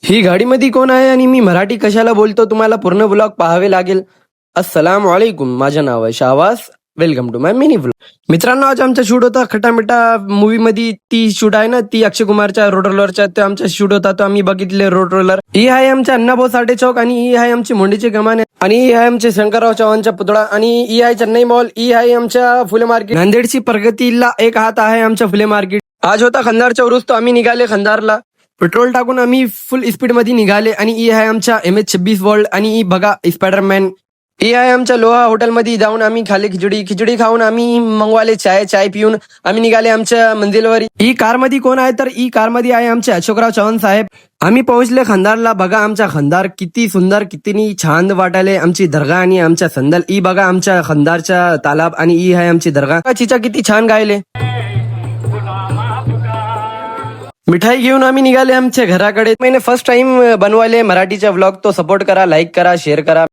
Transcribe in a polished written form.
ही गाडीमध्ये कोण आहे आणि मी मराठी कशाला बोलतो तुम्हाला पूर्ण ब्लॉग पाहावे लागेल. अस्सलाम वालेकुम, माझं नाव आहे Shahwaz. Welcome to my mini blog. मित्रांनो, आज आमचा शूट होता खटामिटा मूवी मध्ये. ती शूट आहे ना, ती अक्षय कुमारच्या रोड रोलरच्या, ते आमचा शूट होता, तो आम्ही बघितले रोड रोलर. ही आहे आमच्या अण्णाभाऊ साठे चौक, आणि ही आहे आमची मोंडीची कमान, आणि ही आहे आमचे शंकरराव चव्हाणचा पुतळा, आणि ही आहे चेन्नई मॉल. ही आहे आमच्या फुले मार्केट. नांदेडची प्रगतीला एक हात आहे आमच्या फुले मार्केट. आज होता खंदारचा उरूस, तो आम्ही निघाले खंदारला. पेट्रोल टाकून आम्ही फुल स्पीड मध्ये निघाले. आणि ही आहे आमच्या MH26 वर्ल्ड, आणि ही बघा स्पायडरमॅन. ही आहे आमच्या लोहा हॉटेलमध्ये जाऊन आम्ही खाली खिचडी खाऊन आम्ही मंगवाले चाय पिऊन आम्ही निघाले आमच्या मंदिरवर. ही कार मध्ये कोण आहे तर ही कार मध्ये आहे आमचे अशोकराव चव्हाण साहेब. आम्ही पोहोचले खंदारला. बघा आमचा खंदार किती सुंदर, किती छान वाटाले. आमची दर्गा आणि आमच्या संदल. ही बघा आमच्या खंदारच्या तालाब, आणि ही आहे आमची दर्गा. चिचा किती छान गायले. मिठाई घेऊन आम्ही निघाले आमच्या घराकडे. मैंने फर्स्ट टाइम बनवाले मराठीचा व्लॉग. तो सपोर्ट करा, लाईक करा, शेअर करा.